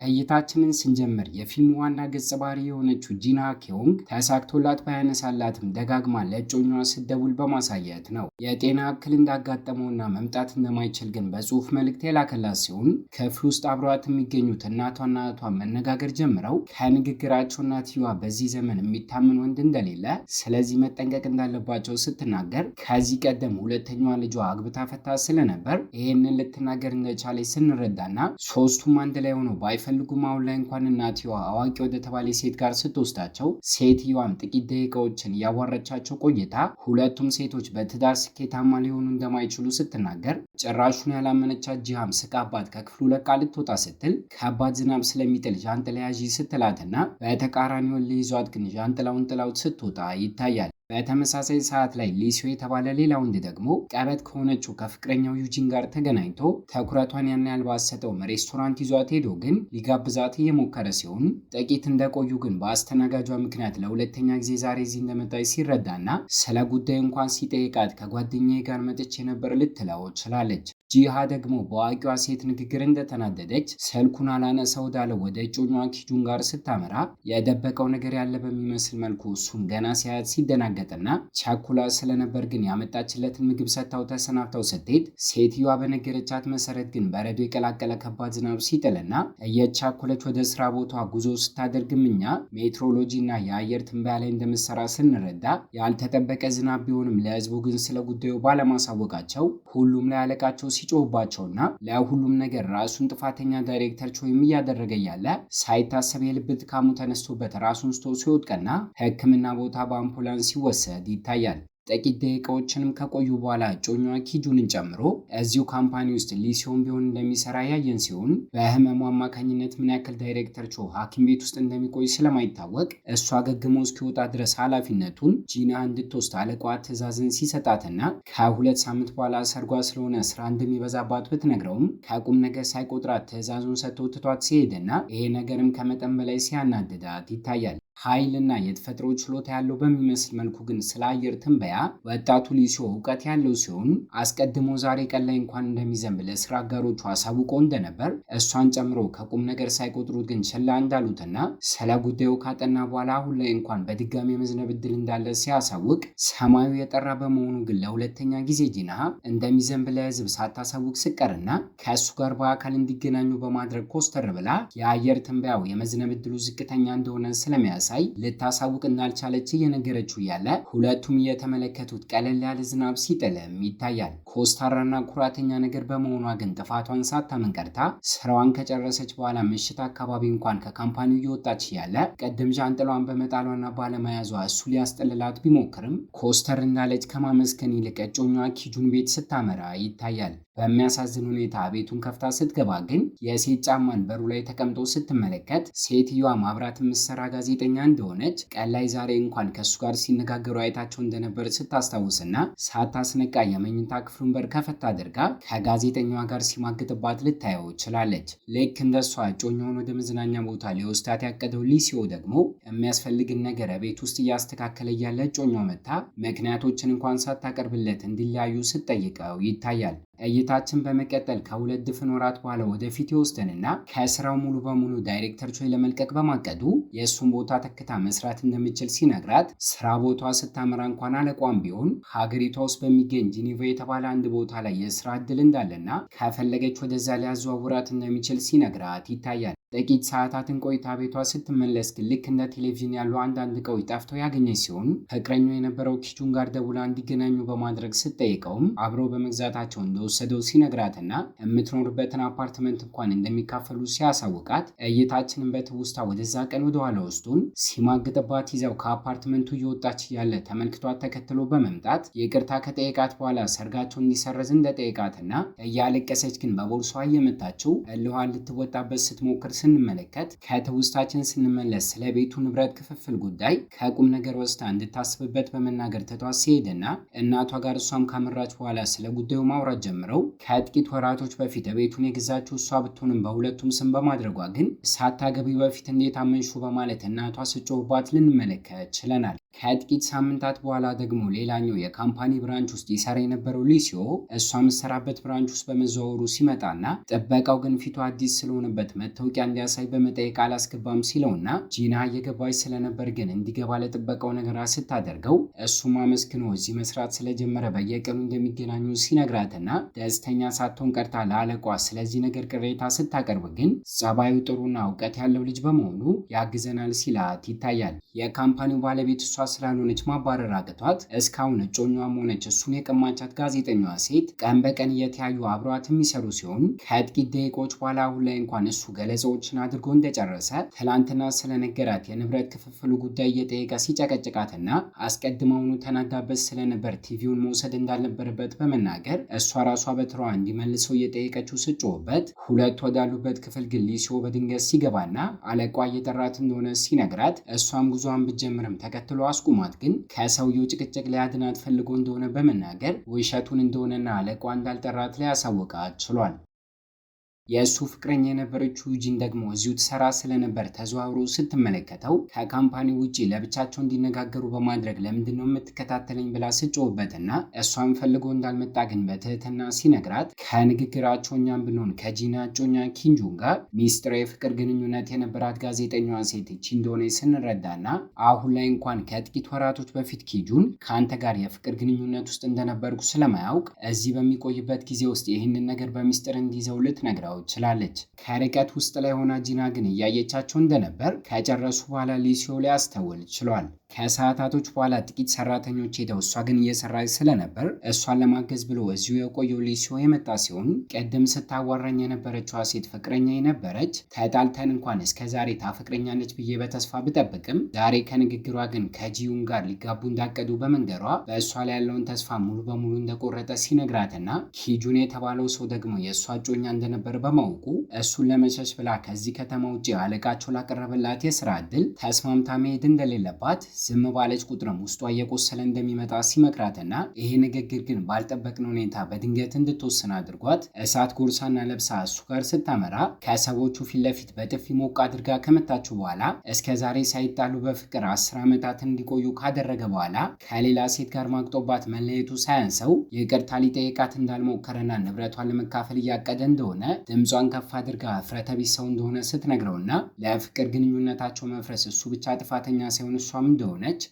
እይታችንን ስንጀምር የፊልሙ ዋና ገጸ ባህሪ የሆነችው ጂና ኬኦንግ ተሳክቶላት ባያነሳላትም ደጋግማ ለእጮኛዋ ስትደውል በማሳየት ነው። የጤና እክል እንዳጋጠመውና መምጣት እንደማይችል ግን በጽሁፍ መልእክት የላከላት ሲሆን ክፍል ውስጥ አብረዋት የሚገኙት እናቷና እህቷ መነጋገር ጀምረው ከንግግራቸው እናትየዋ በዚህ ዘመን የሚታመን ወንድ እንደሌለ፣ ስለዚህ መጠንቀቅ እንዳለባቸው ስትናገር ከዚህ ቀደም ሁለተኛዋ ልጇ አግብታ ፈታ ስለነበር ይህንን ልትናገር እንደቻለች ስንረዳና ሶስቱም አንድ ላይ ሆነው ፈልጉም አሁን ላይ እንኳን እናትየዋ አዋቂ ወደ ተባለ ሴት ጋር ስትወስዳቸው ሴትየዋም ጥቂት ደቂቃዎችን እያዋረቻቸው ቆይታ ሁለቱም ሴቶች በትዳር ስኬታማ ሊሆኑ እንደማይችሉ ስትናገር ጭራሹን ያላመነቻት ጂሃም ስቃባት ከክፍሉ ለቃ ልትወጣ ስትል ከባድ ዝናብ ስለሚጥል ዣንጥላ ያዢ ስትላትና በተቃራኒው ይዟት ግን ዣንጥላውን ጥላው ስትወጣ ይታያል። በተመሳሳይ ሰዓት ላይ ሊሲዮ የተባለ ሌላ ወንድ ደግሞ ቀበጥ ከሆነችው ከፍቅረኛው ዩጂን ጋር ተገናኝቶ ትኩረቷን ያን ያህል ባሰጠውም ሬስቶራንት ይዟት ሄዶ ግን ሊጋብዛት እየሞከረ ሲሆን ጥቂት እንደቆዩ ግን በአስተናጋጇ ምክንያት ለሁለተኛ ጊዜ ዛሬ እዚህ እንደመጣች ሲረዳና ስለ ጉዳይ እንኳን ሲጠይቃት ከጓደኛዬ ጋር መጥቼ ነበር ልትለው ችላለች። ጂሃ ደግሞ በአዋቂዋ ሴት ንግግር እንደተናደደች ስልኩን አላነሳ ወዳለው ወደ እጮኛዋ ኪጁን ጋር ስታመራ የደበቀው ነገር ያለ በሚመስል መልኩ እሱም ገና ሲያያት ሲደናገጥና ቻኩላ ስለነበር ግን ያመጣችለትን ምግብ ሰጥታው ተሰናብተው ስትሄድ ሴትዮዋ በነገረቻት መሰረት ግን በረዶ የቀላቀለ ከባድ ዝናብ ሲጥልና እየቻኮለች ወደ ስራ ቦታ ጉዞ ስታደርግም እኛ ሜትሮሎጂና የአየር ትንበያ ላይ እንደምትሰራ ስንረዳ ያልተጠበቀ ዝናብ ቢሆንም ለህዝቡ ግን ስለ ጉዳዩ ባለማሳወቃቸው ሁሉም ላይ አለቃቸው ሲጮህባቸውና ለሁሉም ነገር ራሱን ጥፋተኛ ዳይሬክተር ቾይም እያደረገ ያለ ሳይታሰብ የልብ ድካሙ ተነስቶበት ራሱን ስቶ ሲወድቅና ሕክምና ቦታ በአምቡላንስ ሲወሰድ ይታያል። ጥቂት ደቂቃዎችንም ከቆዩ በኋላ እጮኛዋ ኪጁንን ጨምሮ እዚሁ ካምፓኒ ውስጥ ሊሲዮን ቢሆን እንደሚሰራ ያየን ሲሆን በህመሙ አማካኝነት ምን ያክል ዳይሬክተር ቾ ሐኪም ቤት ውስጥ እንደሚቆይ ስለማይታወቅ እሷ አገግሞ እስኪወጣ ድረስ ኃላፊነቱን ጂና እንድትወስድ አለቃዋ ትዕዛዝን ሲሰጣትና ከ2 ሳምንት በኋላ ሰርጓ ስለሆነ ስራ እንደሚበዛባት ብትነግረውም ከቁም ነገር ሳይቆጥራት ትዕዛዙን ሰጥቶ ትቷት ሲሄድና ይሄ ነገርም ከመጠን በላይ ሲያናድዳት ይታያል። ኃይልና የተፈጥሮ ችሎታ ያለው በሚመስል መልኩ ግን ስለ አየር ትንበያ ወጣቱ ሊሲዮ እውቀት ያለው ሲሆን አስቀድሞ ዛሬ ቀን ላይ እንኳን እንደሚዘንብ ለስራ አጋሮቹ አሳውቆ እንደነበር እሷን ጨምሮ ከቁም ነገር ሳይቆጥሩት ግን ችላ እንዳሉትና ስለ ጉዳዩ ካጠና በኋላ አሁን ላይ እንኳን በድጋሚ የመዝነብ ዕድል እንዳለ ሲያሳውቅ ሰማዩ የጠራ በመሆኑ ግን ለሁለተኛ ጊዜ ጂና እንደሚዘንብ ለህዝብ ሳታሳውቅ ስቀርና ከእሱ ጋር በአካል እንዲገናኙ በማድረግ ኮስተር ብላ የአየር ትንበያው የመዝነብ ዕድሉ ዝቅተኛ እንደሆነ ስለሚያሳይ ልታሳውቅ እንዳልቻለች እየነገረችው ያለ ሁለቱም እየተመለከቱት ቀለል ያለ ዝናብ ሲጥልም ይታያል። ኮስታራና ኩራተኛ ነገር በመሆኗ ግን ጥፋቷን ሳታምን ቀርታ ስራዋን ከጨረሰች በኋላ ምሽት አካባቢ እንኳን ከካምፓኒው እየወጣች ያለ ቀደም ዣንጥላዋን በመጣሏና ባለመያዟ እሱ ሊያስጠልላት ቢሞክርም ኮስተር እንዳለች ከማመስገን ይልቅ እጮኛዋ ኪጁን ቤት ስታመራ ይታያል። በሚያሳዝን ሁኔታ ቤቱን ከፍታ ስትገባ ግን የሴት ጫማን በሩ ላይ ተቀምጦ ስትመለከት ሴትዮዋ ማብራት የምትሰራ ጋዜጠኛ እንደሆነች ቀን ላይ ዛሬ እንኳን ከእሱ ጋር ሲነጋገሩ አይታቸው እንደነበር ስታስታውስና ሳታስነቃ የመኝታ ክፍሉን በር ከፈታ አድርጋ ከጋዜጠኛዋ ጋር ሲማግጥባት ልታየው ችላለች። ልክ እንደሷ እጮኛውን ወደ መዝናኛ ቦታ ሊወስዳት ያቀደው ሊሲዮ ደግሞ የሚያስፈልግን ነገር ቤት ውስጥ እያስተካከለ እያለ እጮኛው መታ ምክንያቶችን እንኳን ሳታቀርብለት እንዲለያዩ ስትጠይቀው ይታያል። እይታችን በመቀጠል ከሁለት ድፍን ወራት በኋላ ወደፊት ይወስደንና ከስራው ሙሉ በሙሉ ዳይሬክተር ቾይ ለመልቀቅ በማቀዱ የእሱን ቦታ ተክታ መስራት እንደምችል ሲነግራት ስራ ቦታ ስታመራ እንኳን አለቋም ቢሆን ሀገሪቷ ውስጥ በሚገኝ ጂኒቫ የተባለ አንድ ቦታ ላይ የስራ እድል እንዳለና ከፈለገች ወደዛ ሊያዘዋውራት እንደሚችል ሲነግራት ይታያል። ጥቂት ሰዓታትን ቆይታ ቤቷ ስትመለስ ግን ልክ እንደ ቴሌቪዥን ያሉ አንዳንድ እቃዎች ጠፍተው ያገኘች ሲሆን ፍቅረኛው የነበረው ኪጁን ጋር ደውላ እንዲገናኙ በማድረግ ስትጠይቀውም አብረው በመግዛታቸው እንደወሰደው ሲነግራትና የምትኖርበትን አፓርትመንት እንኳን እንደሚካፈሉ ሲያሳውቃት እይታችንን በትውስታ ወደዛ ቀን ወደኋላ ወስዱን ሲማግጥባት ይዘው ከአፓርትመንቱ እየወጣች ያለ ተመልክቷት ተከትሎ በመምጣት ይቅርታ ከጠየቃት በኋላ ሰርጋቸው እንዲሰረዝ እንደጠየቃትና እያለቀሰች ግን በቦርሷ እየመታችው እልኋን ልትወጣበት ስትሞክር ስንመለከት ከትውስታችን ስንመለስ ስለ ቤቱ ንብረት ክፍፍል ጉዳይ ከቁም ነገር ወስዳ እንድታስብበት በመናገር ትቷት ሲሄድና እናቷ ጋር እሷም ካመራች በኋላ ስለ ጉዳዩ ማውራት ጀምረው ከጥቂት ወራቶች በፊት ቤቱን የገዛችው እሷ ብትሆንም በሁለቱም ስም በማድረጉ ግን ሳታገቢ በፊት እንዴት አመንሹ በማለት እናቷ ስጮህባት ልንመለከት ችለናል። ከጥቂት ሳምንታት በኋላ ደግሞ ሌላኛው የካምፓኒ ብራንች ውስጥ ይሰራ የነበረው ሊሲዮ እሷ የምትሰራበት ብራንች ውስጥ በመዘዋወሩ ሲመጣና ጥበቃው ግን ፊቱ አዲስ ስለሆነበት መታወቂያ እንዲያሳይ በመጠየቅ አላስገባም ሲለውና ጂና እየገባች ስለነበር ግን እንዲገባ ለጥበቃው ነገር ስታደርገው እሱም አመስግኖ እዚህ መስራት ስለጀመረ በየቀኑ እንደሚገናኙ ሲነግራትና ደስተኛ ሳትሆን ቀርታ ለአለቋ ስለዚህ ነገር ቅሬታ ስታቀርብ ግን ጸባዩ ጥሩና እውቀት ያለው ልጅ በመሆኑ ያግዘናል ሲላት ይታያል። የካምፓኒው ባለቤት እሷ ስላልሆነች ማባረር አቅቷት እስካሁን እጮኛዋም ሆነች እሱን የቀማቻት ጋዜጠኛዋ ሴት ቀን በቀን እየተያዩ አብረዋት የሚሰሩ ሲሆን ከጥቂት ደቂቃዎች በኋላ አሁን ላይ እንኳን እሱ ገለጻዎችን አድርጎ እንደጨረሰ ትላንትና ስለነገራት የንብረት ክፍፍሉ ጉዳይ እየጠየቀ ሲጨቀጭቃትና አስቀድመውኑ ተናዳበት ስለነበር ቲቪውን መውሰድ እንዳልነበረበት በመናገር እሷ ራሷ በትሯ እንዲመልሰው እየጠየቀችው ስጮህበት ሁለቱ ወዳሉበት ክፍል ግን ሊሲዮ በድንገት ሲገባና አለቋ እየጠራት እንደሆነ ሲነግራት እሷም ጉዟን ብትጀምርም ተከትሎ አስቁሟት ግን ከሰውየው ጭቅጭቅ ሊያድናት ፈልጎ እንደሆነ በመናገር ውሸቱን እንደሆነና አለቋ እንዳልጠራት ሊያሳውቃት ችሏል። የእሱ ፍቅረኛ የነበረችው ጂን ደግሞ እዚሁ ትሰራ ስለነበር ተዘዋውሮ ስትመለከተው ከካምፓኒ ውጪ ለብቻቸው እንዲነጋገሩ በማድረግ ለምንድን ነው የምትከታተለኝ ብላ ስጮህበትና እሷን ፈልጎ እንዳልመጣ ግን በትህትና ሲነግራት ከንግግራቸው እኛም ብንሆን ከጂና እጮኛ ኪንጁን ጋር ሚስጥራዊ የፍቅር ግንኙነት የነበራት ጋዜጠኛዋ ሴት ይቺ እንደሆነ ስንረዳና አሁን ላይ እንኳን ከጥቂት ወራቶች በፊት ኪጁን ከአንተ ጋር የፍቅር ግንኙነት ውስጥ እንደነበርኩ ስለማያውቅ እዚህ በሚቆይበት ጊዜ ውስጥ ይህንን ነገር በሚስጥር እንዲይዘው ልትነግረው ችላለች። ከርቀት ውስጥ ላይ ሆና ጂና ግን እያየቻቸው እንደነበር ከጨረሱ በኋላ ሊሲዮ ሊያስተውል ችሏል። ከሰዓታቶች በኋላ ጥቂት ሰራተኞች ሄደው እሷ ግን እየሰራች ስለነበር እሷን ለማገዝ ብሎ እዚሁ የቆየው ሊሲዮ የመጣ ሲሆን ቅድም ስታዋራኝ የነበረችዋ ሴት ፍቅረኛ የነበረች ተጣልተን እንኳን እስከዛሬ ታፈቅረኛለች ብዬ በተስፋ ብጠብቅም ዛሬ ከንግግሯ ግን ከጂዩን ጋር ሊጋቡ እንዳቀዱ በመንገሯ በእሷ ላይ ያለውን ተስፋ ሙሉ በሙሉ እንደቆረጠ ሲነግራትና ኪጁን የተባለው ሰው ደግሞ የእሷ እጮኛ እንደነበር በማወቁ እሱን ለመሸሽ ብላ ከዚህ ከተማ ውጭ አለቃቸው ላቀረበላት የስራ እድል ተስማምታ መሄድ እንደሌለባት ዝም ባለች ቁጥርም ውስጧ እየቆሰለ እንደሚመጣ ሲመክራትና ይሄ ንግግር ግን ባልጠበቅነው ሁኔታ በድንገት እንድትወስን አድርጓት እሳት ጎርሳና ለብሳ እሱ ጋር ስታመራ ከሰዎቹ ፊት ለፊት በጥፊ ሞቅ አድርጋ ከመታችሁ በኋላ እስከዛሬ ሳይጣሉ በፍቅር 10 ዓመታትን እንዲቆዩ ካደረገ በኋላ ከሌላ ሴት ጋር ማግጦባት መለየቱ ሳያንሰው ይቅርታ ሊጠይቃት እንዳልሞከረና ንብረቷን ለመካፈል እያቀደ እንደሆነ ድምጿን ከፍ አድርጋ እፍረተ ቢስ ሰው እንደሆነ ስትነግረውና ለፍቅር ግንኙነታቸው መፍረስ እሱ ብቻ ጥፋተኛ ሳይሆን እሷም እንደሆነች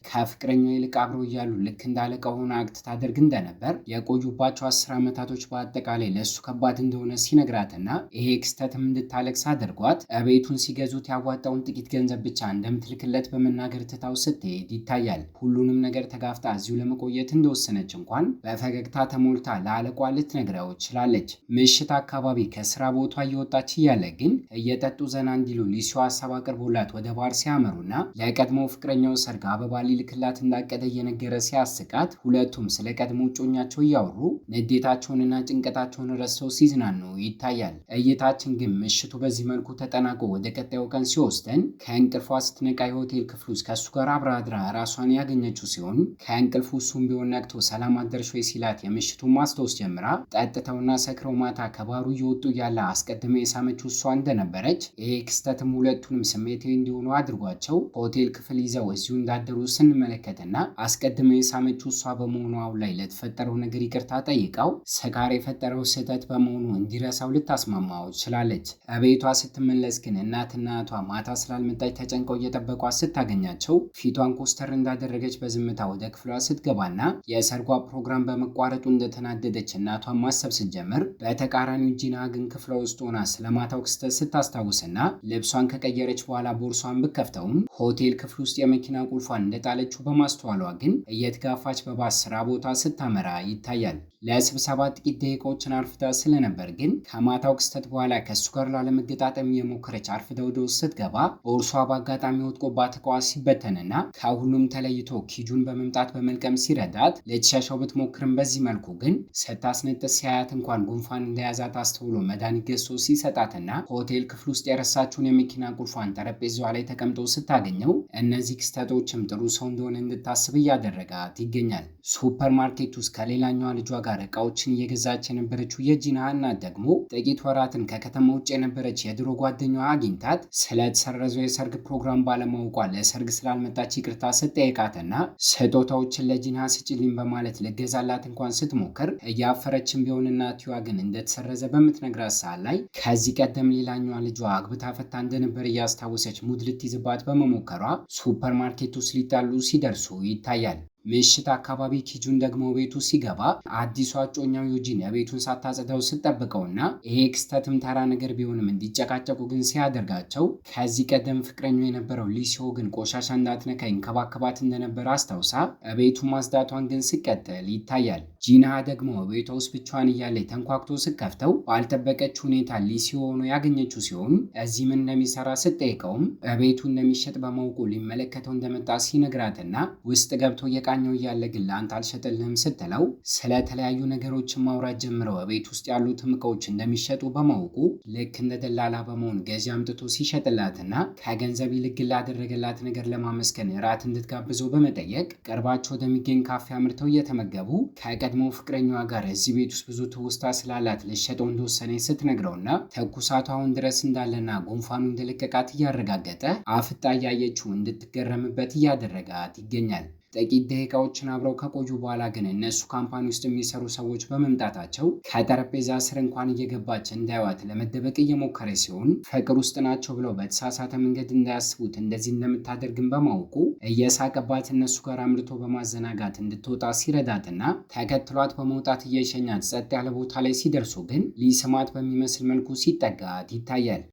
ከፍቅረኛው ይልቅ አብረው እያሉ ልክ እንዳለቀ ሆና አክት ታደርግ እንደነበር የቆዩባቸው 10 ዓመታቶች በአጠቃላይ ለእሱ ከባድ እንደሆነ ሲነግራትና ይሄ ክስተትም እንድታለቅስ አድርጓት ቤቱን ሲገዙት ያዋጣውን ጥቂት ገንዘብ ብቻ እንደምትልክለት በመናገር ትታው ስትሄድ ይታያል። ሁሉንም ነገር ተጋፍጣ እዚሁ ለመቆየት እንደወሰነች እንኳን በፈገግታ ተሞልታ ለአለቋ ልትነግረው ችላለች። ምሽት አካባቢ ከስራ ቦታ እየወጣች እያለ ግን እየጠጡ ዘና እንዲሉ ሊሲዮ ሀሳብ አቅርቦላት ወደ ባር ሲያመሩና ለቀድሞ ፍቅረኛው ሰርግ አበባ ሊልክላት እንዳቀደ እየነገረ ሲያስቃት ሁለቱም ስለ ቀድሞ እጮኛቸው እያወሩ ንዴታቸውንና ጭንቀታቸውን ረስተው ሲዝናኑ ይታያል። እይታችን ግን ምሽቱ በዚህ መልኩ ተጠናቆ ወደ ቀጣዩ ቀን ሲወስደን ከእንቅልፏ ስትነቃ የሆቴል ክፍል ውስጥ ከእሱ ጋር አብራ አድራ ራሷን ያገኘችው ሲሆን ከእንቅልፉ እሱም ቢሆን ነቅቶ ሰላም አደርሽ ወይ ሲላት የምሽቱን ማስታወስ ጀምራ ጠጥተውና ሰክረው ማታ ከባሩ እየወጡ ያለ አስቀድመ የሳመችው እሷ እንደነበረች ይሄ ክስተትም ሁለቱንም ስሜታዊ እንዲሆኑ አድርጓቸው ሆቴል ክፍል ይዘው እዚሁ እንዳደሩ ስንመለከትና አስቀድመ የሳመችው እሷ በመሆኑ አሁን ላይ ለተፈጠረው ነገር ይቅርታ ጠይቃው ስካር የፈጠረው ስህተት በመሆኑ እንዲረሳው ልታስማማው ችላለች። ቤቷ ስትመለስ ግን እናትና እህቷ ማታ ስላልመጣች ተጨንቀው እየጠበቋት ስታገኛቸው ፊቷን ኮስተር እንዳደረገች በዝምታ ወደ ክፍሏ ስትገባና የሰርጓ ፕሮግራም በመቋረጡ እንደተናደደች እናቷን ማሰብ ስትጀምር በተቃራኒው ጂና ግን ክፍሏ ውስጥ ሆና ስለማታው ክስተት ስታስታውስና ልብሷን ከቀየረች በኋላ ቦርሷን ብከፍተውም ሆቴል ክፍል ውስጥ የመኪና ቁልፏን እንደጣለችው በማስተዋሏ ግን እየተጋፋች በባስ ስራ ቦታ ስታመራ ይታያል። ለስብሰባ ጥቂት ደቂቃዎችን አርፍዳ ስለነበር ግን ከማታው ክስተት በኋላ ከእሱ ጋር ላለመገጣጠም የሞከረች አርፍዳ ወደ ውስጥ ስትገባ ቦርሷ በአጋጣሚ ወድቆባት እቃዋ ሲበተንና ከሁሉም ተለይቶ ኪጁን በመምጣት በመልቀም ሲረዳት ልትሸሸው ብትሞክርም በዚህ መልኩ ግን ስታስነጥስ ሲያያት እንኳን ጉንፋን እንደያዛት አስተውሎ መድኃኒት መድኃኒት ገዝቶ ሲሰጣትና ሆቴል ክፍል ውስጥ የረሳችውን የመኪና ቁልፏን ጠረጴዛዋ ላይ ተቀምጦ ስታገኘው እነዚህ ክስተቶችም ጥሩ ሰው እንደሆነ እንድታስብ እያደረጋት ይገኛል። ሱፐር ማርኬት ውስጥ ከሌላኛዋ ልጇ ጋር እቃዎችን እየገዛች የነበረችው የጂና እናት ደግሞ ጥቂት ወራትን ከከተማ ውጭ የነበረች የድሮ ጓደኛዋ አግኝታት ስለተሰረዘው የሰርግ ፕሮግራም ባለማወቋ ለሰርግ ስላልመጣች ይቅርታ ስትጠይቃትና ስጦታዎችን ለጂና ስጭልኝ በማለት ልገዛላት እንኳን ስትሞክር እያፈረችን ቢሆን እናትዋ ግን እንደተሰረዘ በምትነግራት ሰዓት ላይ ከዚህ ቀደም ሌላኛዋ ልጇ አግብታ ፈታ እንደነበር እያስታወሰች ሙድ ልትይዝባት በመሞከሯ ሱፐር ማርኬት ውስጥ ሊጣሉ ሲደርሱ ይታያል። ምሽት አካባቢ ኪጁን ደግሞ ቤቱ ሲገባ አዲሷ እጮኛው ዩጂን የቤቱን ሳታጸዳው ስትጠብቀውና ይሄ ክስተትም ተራ ነገር ቢሆንም እንዲጨቃጨቁ ግን ሲያደርጋቸው ከዚህ ቀደም ፍቅረኛው የነበረው ሊሲዮ ግን ቆሻሻ እንዳትነካ ይንከባከባት እንደነበር አስታውሳ ቤቱ ማጽዳቷን ግን ስቀጥል ይታያል። ጂና ደግሞ ቤቷ ውስጥ ብቻዋን እያለች ተንኳክቶ ስከፍተው ባልጠበቀች ሁኔታ ሊሲዮ ሆኖ ያገኘችው ሲሆን እዚህ ምን እንደሚሰራ ስትጠይቀውም ቤቱ እንደሚሸጥ በማውቁ ሊመለከተው እንደመጣ ሲነግራትና ውስጥ ገብቶ የቃኘው እያለ ግን ለአንተ አልሸጥልህም ስትለው ስለተለያዩ ነገሮችን ማውራት ጀምረው ቤት ውስጥ ያሉት እቃዎች እንደሚሸጡ በማወቁ ልክ እንደ ደላላ በመሆን ገዢ አምጥቶ ሲሸጥላትና ከገንዘብ ይልቅ ላደረገላት ነገር ለማመስገን እራት እንድትጋብዘው በመጠየቅ ቅርባቸው ወደሚገኝ ካፌ አምርተው እየተመገቡ ከቀድሞ ፍቅረኛዋ ጋር እዚህ ቤት ውስጥ ብዙ ትውስታ ስላላት ልሸጠው እንደወሰነች ስትነግረውና ትኩሳቱ አሁን ድረስ እንዳለና ጉንፋኑ እንደለቀቃት እያረጋገጠ አፍጣ እያየችው እንድትገረምበት እያደረጋት ይገኛል። ጥቂት ደቂቃዎችን አብረው ከቆዩ በኋላ ግን እነሱ ካምፓኒ ውስጥ የሚሰሩ ሰዎች በመምጣታቸው ከጠረጴዛ ስር እንኳን እየገባች እንዳይዋት ለመደበቅ እየሞከረ ሲሆን ፍቅር ውስጥ ናቸው ብለው በተሳሳተ መንገድ እንዳያስቡት እንደዚህ እንደምታደርግን በማወቁ እየሳቀባት እነሱ ጋር አምርቶ በማዘናጋት እንድትወጣ ሲረዳትና ተከትሏት በመውጣት እየሸኛት ጸጥ ያለ ቦታ ላይ ሲደርሱ ግን ሊስማት በሚመስል መልኩ ሲጠጋት ይታያል።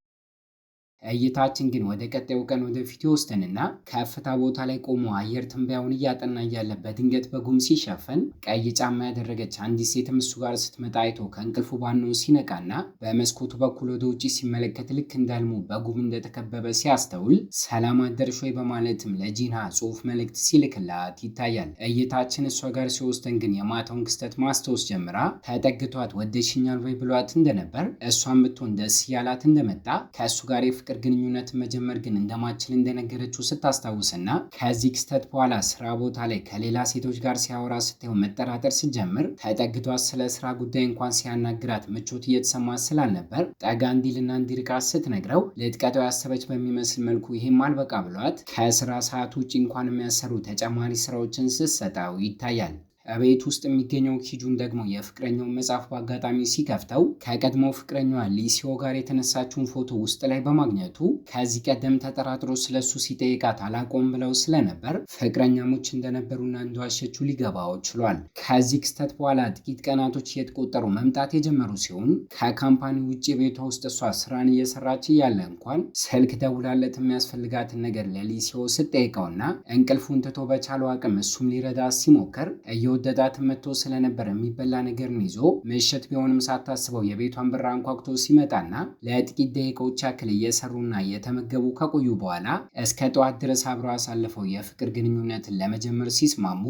እይታችን ግን ወደ ቀጣዩ ቀን ወደፊት ይወስደንና ከፍታ ቦታ ላይ ቆሞ አየር ትንበያውን እያጠና እያለ በድንገት በጉም ሲሸፈን ቀይ ጫማ ያደረገች አንዲት ሴትም እሱ ጋር ስትመጣ አይቶ ከእንቅልፉ ባኖ ሲነቃና በመስኮቱ በኩል ወደ ውጭ ሲመለከት ልክ እንዳልሙ በጉም እንደተከበበ ሲያስተውል ሰላም አደርሽ ወይ በማለትም ለጂና ጽሑፍ መልእክት ሲልክላት ይታያል። እይታችን እሷ ጋር ሲወስደን ግን የማታውን ክስተት ማስታወስ ጀምራ ተጠግቷት ወደሽኛል ወይ ብሏት እንደነበር እሷን ብትሆን ደስ እያላት እንደመጣ ከእሱ ጋር የፍቅር ግንኙነት መጀመር ግን እንደማችል እንደነገረችው ስታስታውስና ከዚህ ክስተት በኋላ ስራ ቦታ ላይ ከሌላ ሴቶች ጋር ሲያወራ ስታየው መጠራጠር ስትጀምር ተጠግቷት ስለ ስራ ጉዳይ እንኳን ሲያናግራት ምቾት እየተሰማት ስላልነበር ጠጋ እንዲልና እንዲርቃት ስትነግረው ልትቀጠው ያሰበች በሚመስል መልኩ ይሄም አልበቃ ብሏት ከስራ ሰዓት ውጭ እንኳን የሚያሰሩ ተጨማሪ ስራዎችን ስትሰጠው ይታያል። ቤት ውስጥ የሚገኘው ኪጁን ደግሞ የፍቅረኛውን መጽሐፍ በአጋጣሚ ሲከፍተው ከቀድሞ ፍቅረኛዋ ሊሲዮ ጋር የተነሳችውን ፎቶ ውስጥ ላይ በማግኘቱ ከዚህ ቀደም ተጠራጥሮ ስለሱ ሲጠይቃት አላቆም ብለው ስለነበር ፍቅረኛሞች እንደነበሩና እንደዋሸችው ሊገባው ችሏል። ከዚህ ክስተት በኋላ ጥቂት ቀናቶች እየተቆጠሩ መምጣት የጀመሩ ሲሆን ከካምፓኒ ውጭ ቤቷ ውስጥ እሷ ስራን እየሰራች እያለ እንኳን ስልክ ደውላለት የሚያስፈልጋትን ነገር ለሊሲዮ ስትጠይቀውና እንቅልፉን ትቶ በቻለው አቅም እሱም ሊረዳ ሲሞክር ወደዳት መጥቶ ስለነበር የሚበላ ነገርን ይዞ ምሽት ቢሆንም ሳታስበው የቤቷን በር አንኳኩቶ ሲመጣና ለጥቂት ደቂቃዎች ያክል እየሰሩና እየተመገቡ ከቆዩ በኋላ እስከ ጠዋት ድረስ አብረው አሳልፈው የፍቅር ግንኙነትን ለመጀመር ሲስማሙ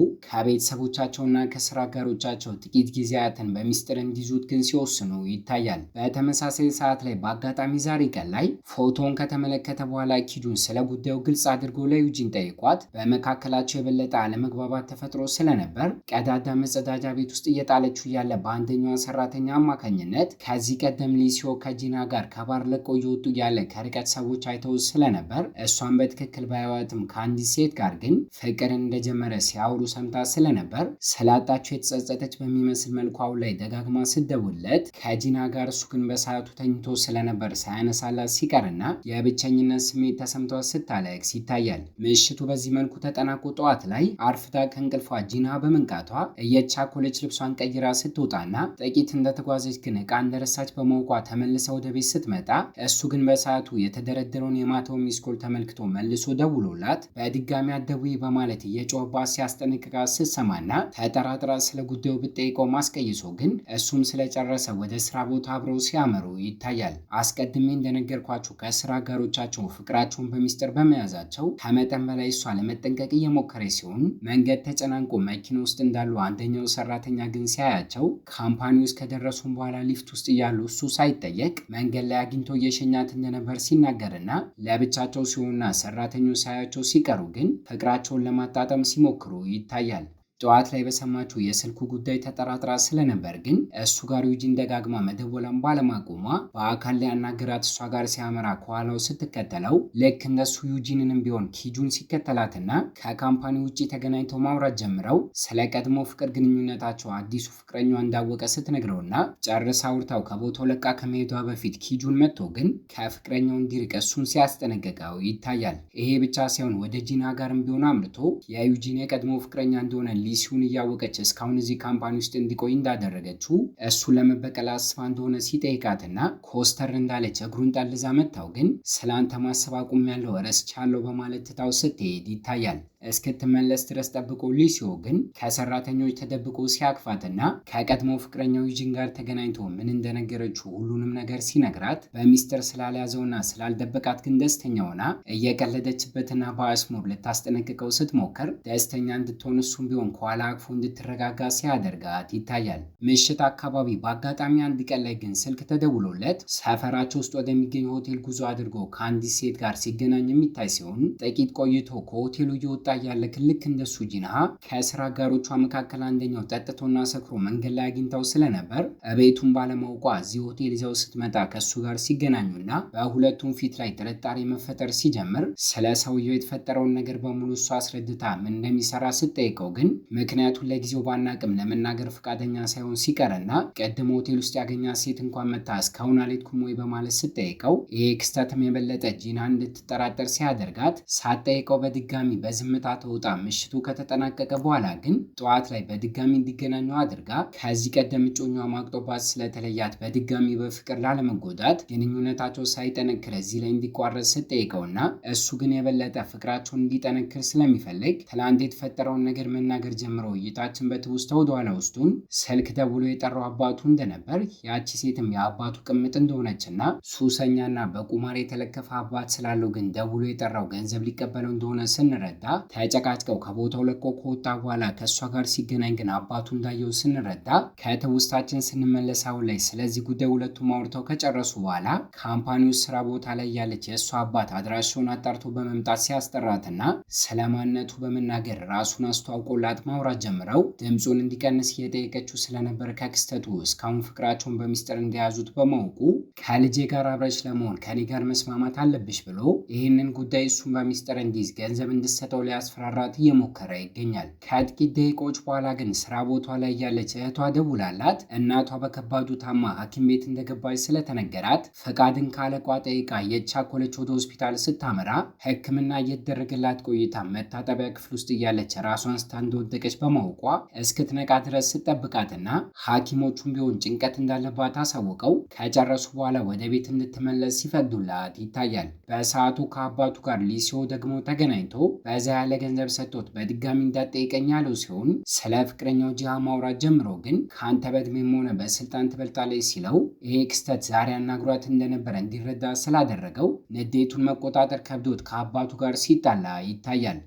ከቤተሰቦቻቸውና ከስራ አጋሮቻቸው ጥቂት ጊዜያትን በሚስጥር እንዲይዙት ግን ሲወስኑ ይታያል። በተመሳሳይ ሰዓት ላይ በአጋጣሚ ዛሬ ቀን ላይ ፎቶን ከተመለከተ በኋላ ኪጁን ስለ ጉዳዩ ግልጽ አድርጎ ለዩጂን ጠይቋት በመካከላቸው የበለጠ አለመግባባት ተፈጥሮ ስለነበር ቀዳዳ መጸዳጃ ቤት ውስጥ እየጣለችው ያለ በአንደኛዋ ሰራተኛ አማካኝነት ከዚህ ቀደም ሊሲዮ ከጂና ጋር ከባር ለቆ እየወጡ ያለ ከርቀት ሰዎች አይተው ስለነበር እሷን በትክክል ባያዋትም ከአንዲት ሴት ጋር ግን ፍቅርን እንደጀመረ ሲያወሩ ሰምታ ስለነበር ስላጣቸው የተጸጸተች በሚመስል መልኩ አሁን ላይ ደጋግማ ስደውለት ከጂና ጋር እሱ ግን በሰዓቱ ተኝቶ ስለነበር ሳያነሳላት ሲቀርና የብቸኝነት ስሜት ተሰምቷት ስታለቅስ ይታያል። ምሽቱ በዚህ መልኩ ተጠናቆ ጠዋት ላይ አርፍዳ ከእንቅልፏ ጂና በመንቃቷ እየቻኮለች ልብሷን ቀይራ ስትወጣና ጥቂት እንደተጓዘች ግን ዕቃ እንደረሳች በማውቋ ተመልሳ ወደ ቤት ስትመጣ እሱ ግን በሰዓቱ የተደረደረውን የማታውን ሚስኮል ተመልክቶ መልሶ ደውሎላት በድጋሚ አትደውይ በማለት እየጮህባት ሲያስጠነቅቃት ስትሰማና ተጠራጥራ ስለ ጉዳዩ ብትጠይቀው ማስቀይሶ ግን እሱም ስለጨረሰ ወደ ስራ ቦታ አብረው ሲያመሩ ይታያል። አስቀድሜ እንደነገርኳቸው ከስራ አጋሮቻቸው ፍቅራቸውን በሚስጥር በመያዛቸው ከመጠን በላይ እሷ ለመጠንቀቅ እየሞከረ ሲሆን መንገድ ተጨናንቆ መኪና ውስጥ እንዳሉ አንደኛው ሰራተኛ ግን ሲያያቸው ካምፓኒ ውስጥ ከደረሱም በኋላ ሊፍት ውስጥ እያሉ እሱ ሳይጠየቅ መንገድ ላይ አግኝቶ እየሸኛት እንደነበር ሲናገርና ለብቻቸው ሲሆኑና ሰራተኞች ሳያቸው ሲቀሩ ግን ፍቅራቸውን ለማጣጠም ሲሞክሩ ይታያል። ጠዋት ላይ በሰማችው የስልኩ ጉዳይ ተጠራጥራ ስለነበር ግን እሱ ጋር ዩጂን ደጋግማ መደወሏን ባለማቆሟ በአካል ላይ ያናገራት እሷ ጋር ሲያመራ ከኋላው ስትከተለው ልክ እንደሱ ዩጂንንም ቢሆን ኪጁን ሲከተላትና ከካምፓኒ ውጭ ተገናኝተው ማውራት ጀምረው ስለ ቀድሞ ፍቅር ግንኙነታቸው አዲሱ ፍቅረኛዋ እንዳወቀ ስትነግረውና ጨርሳ አውርታው ከቦታው ለቃ ከመሄዷ በፊት ኪጁን መጥቶ ግን ከፍቅረኛው እንዲርቅ እሱን ሲያስጠነቅቀው ይታያል። ይሄ ብቻ ሳይሆን ወደ ጂና ጋርም ቢሆን አምርቶ የዩጂን የቀድሞ ፍቅረኛ እንደሆነ ሊሲውን እያወቀች እስካሁን እዚህ ካምፓኒ ውስጥ እንዲቆይ እንዳደረገችው እሱን ለመበቀል አስባ እንደሆነ ሲጠይቃትና ኮስተር እንዳለች እግሩን ጠልዛ መታው ግን ስላንተ ማሰብ አቁሜያለሁ ረስቻለሁ በማለት ትታው ስትሄድ ይታያል። እስክትመለስ ድረስ ጠብቆ ሊሲዮ ግን ከሰራተኞች ተደብቆ ሲያቅፋትና ከቀድሞ ፍቅረኛው ዩጂን ጋር ተገናኝቶ ምን እንደነገረችው ሁሉንም ነገር ሲነግራት በሚስጥር ስላልያዘውና ስላልደበቃት ግን ደስተኛ ሆና እየቀለደችበትና በአስሙር ልታስጠነቅቀው ስትሞክር ደስተኛ እንድትሆን እሱም ቢሆን ከኋላ አቅፎ እንድትረጋጋ ሲያደርጋት ይታያል። ምሽት አካባቢ በአጋጣሚ አንድ ቀን ላይ ግን ስልክ ተደውሎለት ሰፈራቸው ውስጥ ወደሚገኝ ሆቴል ጉዞ አድርጎ ከአንዲት ሴት ጋር ሲገናኝ የሚታይ ሲሆን ጥቂት ቆይቶ ከሆቴሉ እየወጣ ያለ ልክ እንደሱ ጂንሃ ከስራ አጋሮቿ መካከል አንደኛው ጠጥቶና ሰክሮ መንገድ ላይ አግኝታው ስለነበር ቤቱን ባለማውቋ እዚህ ሆቴል ይዘው ስትመጣ ከሱ ጋር ሲገናኙና በሁለቱም ፊት ላይ ጥርጣሬ መፈጠር ሲጀምር ስለ ሰውየው የተፈጠረውን ነገር በሙሉ እሱ አስረድታ ምን እንደሚሰራ ስትጠይቀው ግን ምክንያቱን ለጊዜው ባናቅም ለመናገር ፈቃደኛ ሳይሆን ሲቀርና ቀድሞ ሆቴል ውስጥ ያገኛት ሴት እንኳን መታ እስካሁን አልሄድኩም ወይ በማለት ስትጠይቀው ይሄ ክስተትም የበለጠ ጂናን እንድትጠራጠር ሲያደርጋት ሳትጠይቀው በድጋሚ በዝምታ ተውጣ ምሽቱ ከተጠናቀቀ በኋላ ግን ጠዋት ላይ በድጋሚ እንዲገናኙ አድርጋ ከዚህ ቀደም እጮኛዋ ማቅጦባት ስለተለያት በድጋሚ በፍቅር ላለመጎዳት ግንኙነታቸው ሳይጠነክር እዚህ ላይ እንዲቋረጥ ስትጠይቀውና እሱ ግን የበለጠ ፍቅራቸውን እንዲጠነክር ስለሚፈልግ ትላንት የተፈጠረውን ነገር መናገር ጀምሮ እይታችን በትውስታ ወደኋላ ውስጡን ስልክ ደውሎ የጠራው አባቱ እንደነበር ያቺ ሴትም የአባቱ ቅምጥ እንደሆነችና ሱሰኛና በቁማር የተለከፈ አባት ስላለው ግን ደውሎ የጠራው ገንዘብ ሊቀበለው እንደሆነ ስንረዳ ተጨቃጭቀው ከቦታው ለቆ ከወጣ በኋላ ከእሷ ጋር ሲገናኝ ግን አባቱ እንዳየው ስንረዳ ከትውስታችን ስንመለስ አሁን ላይ ስለዚህ ጉዳይ ሁለቱም አውርተው ከጨረሱ በኋላ ካምፓኒ ውስጥ ስራ ቦታ ላይ ያለች የእሷ አባት አድራሻውን አጣርቶ በመምጣት ሲያስጠራትና ስለማንነቱ በመናገር ራሱን አስተዋውቆላት ማውራት ጀምረው ድምፁን እንዲቀንስ እየጠየቀችው ስለነበር ከክስተቱ እስካሁን ፍቅራቸውን በሚስጥር እንደያዙት በማወቁ ከልጄ ጋር አብረች ለመሆን ከኔ ጋር መስማማት አለብሽ ብሎ ይህንን ጉዳይ እሱን በሚስጥር እንዲይዝ ገንዘብ እንድሰጠው ሊያስፈራራት እየሞከረ ይገኛል። ከጥቂት ደቂቃዎች በኋላ ግን ስራ ቦታ ላይ ያለች እህቷ ደውላላት እናቷ በከባዱ ታማ ሐኪም ቤት እንደገባች ስለተነገራት ፈቃድን ካለቋ ጠይቃ የቻኮለች ወደ ሆስፒታል ስታመራ ሕክምና እየተደረገላት ቆይታ መታጠቢያ ክፍል ውስጥ እያለች ራሷን ስታ እንደወደቀች በማወቋ እስክትነቃ ድረስ ስጠብቃትና ሐኪሞቹም ቢሆን ጭንቀት እንዳለባት አሳውቀው ከጨረሱ በኋላ ወደ ቤት እንድትመለስ ሲፈቅዱላት ይታያል። በሰዓቱ ከአባቱ ጋር ሊሲዮ ደግሞ ተገናኝቶ በዛ ያለ ገንዘብ ሰጥቶት በድጋሚ እንዳጠይቀኝ ያለው ሲሆን ስለ ፍቅረኛው ጂሃ ማውራት ጀምሮ ግን ከአንተ በእድሜም ሆነ በስልጣን ትበልጣለች ሲለው ይሄ ክስተት ዛሬ አናግሯት እንደነበረ እንዲረዳ ስላደረገው ንዴቱን መቆጣጠር ከብዶት ከአባቱ ጋር ሲጣላ ይታያል።